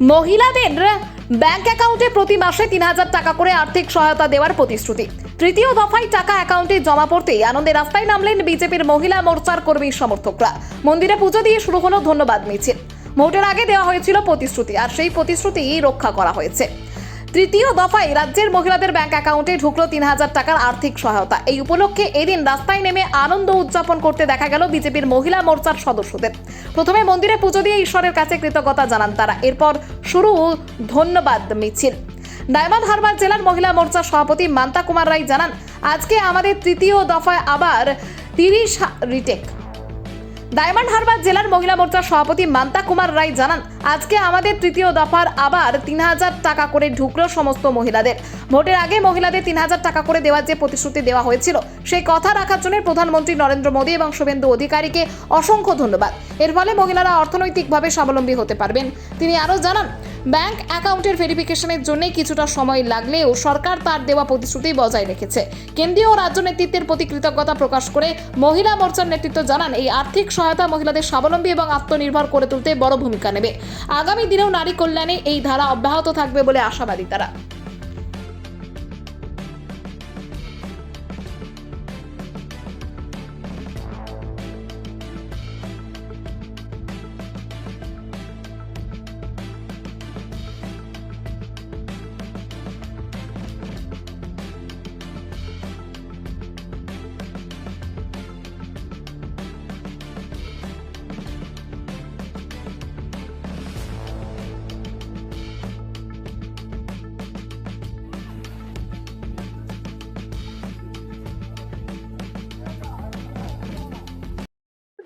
মহিলাদের ব্যাংক অ্যাকাউন্টে প্রতি মাসে ৩,০০০ টাকা করে আর্থিক সহায়তা দেওয়ার প্রতিশ্রুতি। তৃতীয় দফায় টাকা অ্যাকাউন্টে জমা পড়তেই আনন্দে রাস্তায় নামলেন বিজেপির মহিলা মোর্চার কর্মী সমর্থকরা। মন্দিরে পুজো দিয়ে শুরু হলো ধন্যবাদ মিছিল। ভোটের আগে দেওয়া হয়েছিল প্রতিশ্রুতি, আর সেই প্রতিশ্রুতি রক্ষা করা হয়েছে। তৃতীয় দফায় রাজ্যের মহিলাদের ব্যাংক অ্যাকাউন্টে ঢুকলো ৩,০০০ টাকার আর্থিক সহায়তা। এই উপলক্ষে এদিন রাস্তায় নেমে আনন্দ উদযাপন করতে দেখা গেল বিজেপির মহিলা মোর্চার সদস্যদের। প্রথমে মন্দিরে পুজো দিয়ে ঈশ্বরের কাছে কৃতজ্ঞতা জানান তারা। এরপর শুরু ধন্যবাদ মিছিল। ডায়মন্ড হারবার জেলার মহিলা মোর্চার সভাপতি মান্তা কুমার রায় জানান, আজকে আমাদের তৃতীয় দফায় আবার 30 রিটেক। ডায়মন্ড হারবার জেলার মহিলা মোর্চার সভাপতি মান্তা কুমার রায় জানান, আজকে আমাদের তৃতীয় দফার আবার ৩,০০০ টাকা করে ঢুকলো সমস্ত মহিলাদের। ভোটের আগে মহিলাদের ৩,০০০ টাকা করে দেওয়ার যে প্রতিশ্রুতি দেওয়া হয়েছিল, সেই কথা রাখার জন্য প্রধানমন্ত্রী নরেন্দ্র মোদী এবং শুভেন্দু অধিকারীকে অসংখ্য ধন্যবাদ। এর ফলে মহিলারা অর্থনৈতিকভাবে স্বাবলম্বী হতে পারবেন। তিনি আরও জানান, ব্যাংক অ্যাকাউন্টের ভেরিফিকেশনের জন্য কিছুটা সময় লাগলেও সরকার তার দেওয়া প্রতিশ্রুতি বজায় রেখেছে। কেন্দ্রীয় ও রাজ্য নেতৃত্বের প্রতি কৃতজ্ঞতা প্রকাশ করে মহিলা মোর্চার নেতৃত্ব জানান, এই আর্থিক সহায়তা মহিলাদের স্বাবলম্বী এবং আত্মনির্ভর করে তুলতে বড় ভূমিকা নেবে। আগামী দিনেও নারী কল্যাণে এই ধারা অব্যাহত থাকবে বলে আশাবাদী তারা।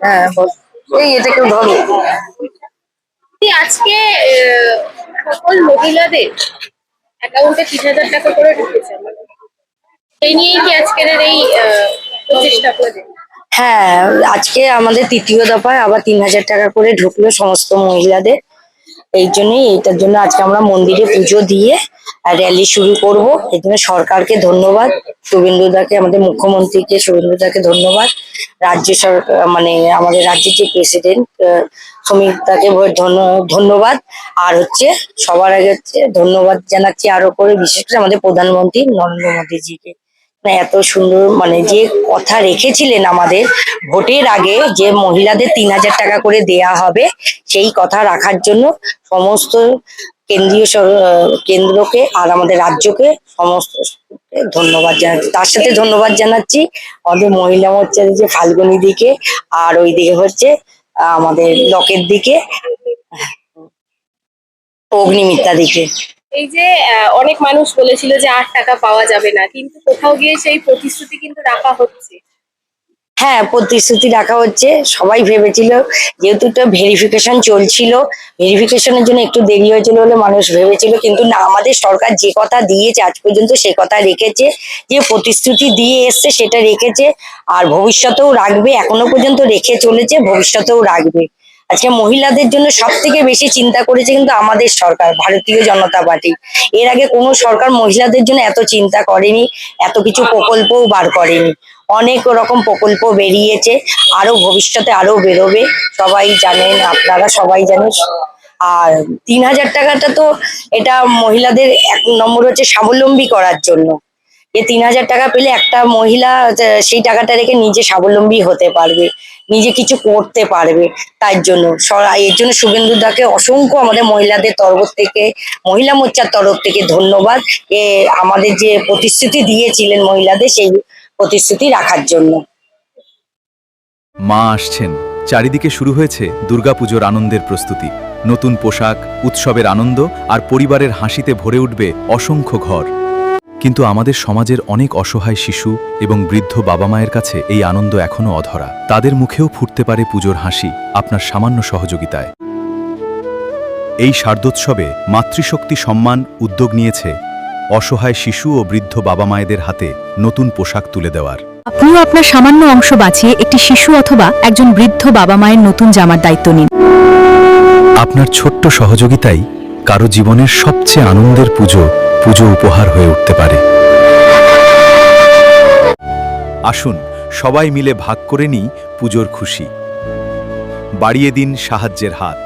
হ্যাঁ, এটা কেউ ধরো। আজকে সকল মহিলাদের অ্যাকাউন্টে ৩,০০০ টাকা করে ঢুকেছে, এই নিয়েই কি আজকের এই প্রচেষ্টা করে? হ্যাঁ, আজকে আমাদের তৃতীয় দফায় আবার ৩,০০০ টাকা করে ঢুকলো সমস্ত মহিলাদের। এই জন্যই, এটার জন্য আজকে আমরা মন্দিরে পুজো দিয়ে র্যালি শুরু করব। এই জন্য সরকারকে ধন্যবাদ, শুভেন্দুদাকে, আমাদের মুখ্যমন্ত্রীকে শুভেন্দুদাকে ধন্যবাদ, রাজ্য সরকার মানে আমাদের রাজ্যের যে প্রেসিডেন্ট শ্রমিকদাকে ধন্যবাদ। আর হচ্ছে সবার আগে হচ্ছে ধন্যবাদ জানাচ্ছি আরো করে বিশেষ করে আমাদের প্রধানমন্ত্রী নরেন্দ্র মোদীজিকে। এত সুন্দর যে কথা রেখেছিলেন আমাদের ভোটের আগে, যে মহিলাদের ৩,০০০ টাকা করে দেয়া হবে, সেই কথা রাখার জন্য সমস্ত কেন্দ্রকে আর আমাদের রাজ্যকে সমস্ত ধন্যবাদ জানাচ্ছি। তার সাথে ধন্যবাদ জানাচ্ছি আমাদের মহিলা মোর্চার যে ফাল্গুনি দিকে, আর ওই দিকে হচ্ছে আমাদের লকের দিকে, অগ্নিমিত্রা দিকে। এই যে অনেক মানুষ বলেছিল যে ৮ টাকা পাওয়া যাবে না, কিন্তু কোথাও গিয়ে সেই প্রতিশ্রুতি কিন্তু রাখা হচ্ছে। হ্যাঁ, প্রতিশ্রুতি রাখা হচ্ছে। সবাই ভেবেছিল, যেহেতু একটা ভেরিফিকেশন চলছিল, ভেরিফিকেশনের জন্য একটু দেরি হয়েছিল বলে মানুষ ভেবেছিল, কিন্তু না, আমাদের সরকার যে কথা দিয়েছে আজ পর্যন্ত সে কথা রেখেছে, যে প্রতিশ্রুতি দিয়ে এসছে সেটা রেখেছে, আর ভবিষ্যতেও রাখবে। এখনো পর্যন্ত রেখে চলেছে, ভবিষ্যতেও রাখবে। আজকে মহিলাদের জন্য সব থেকে বেশি চিন্তা করেছে কিন্তু আমাদের সরকার, ভারতীয় জনতা পার্টি। এর আগে কোনো সরকার মহিলাদের জন্য এত চিন্তা করেনি, এত কিছু প্রকল্পও বার করেনি। অনেক রকম প্রকল্প বেরিয়েছে, আরো ভবিষ্যতে আরো বেরোবে, সবাই জানেন, আপনারা সবাই জানেন। আর ৩,০০০ টাকাটা তো এটা মহিলাদের এক নম্বর হচ্ছে স্বাবলম্বী করার জন্য। যে ৩,০০০ টাকা পেলে একটা মহিলা সেই টাকাটা রেখে নিজে স্বাবলম্বী হতে পারবে, নিজে কিছু করতে পারবে। তার জন্য এর জন্য শুভেন্দুদাকে অসংখ্য আমাদের মহিলাদের তরফ থেকে, মহিলা মোর্চার তরফ থেকে ধন্যবাদ। আমাদের যে প্রতিশ্রুতি দিয়েছিলেন মহিলাদের, সেই প্রতিশ্রুতি রাখার জন্য। মা আসছেন, চারিদিকে শুরু হয়েছে দুর্গাপুজোর আনন্দের প্রস্তুতি। নতুন পোশাক, উৎসবের আনন্দ আর পরিবারের হাসিতে ভরে উঠবে অসংখ্য ঘর। কিন্তু আমাদের সমাজের অনেক অসহায় শিশু এবং বৃদ্ধ বাবা মায়ের কাছে এই আনন্দ এখনো অধরা। তাদের মুখেও ফুটতে পারে পুজোর হাসি আপনার সামান্য সহযোগিতায়। এই শারদোৎসবে মাতৃশক্তি সম্মান উদ্যোগ নিয়েছে অসহায় শিশু ও বৃদ্ধ বাবা মায়েদের হাতে নতুন পোশাক তুলে দেওয়ার। আপনিও আপনার সামান্য অংশ বাঁচিয়ে একটি শিশু অথবা একজন বৃদ্ধ বাবা মায়ের নতুন জামার দায়িত্ব নিন। আপনার ছোট্ট সহযোগিতাই কারো জীবনের সবচেয়ে আনন্দের পুজো উপহার হয়ে উঠতে পারে। আসুন সবাই মিলে ভাগ করে নিই পুজোর খুশি। বাড়িয়ে দিন সাহায্যের হাত।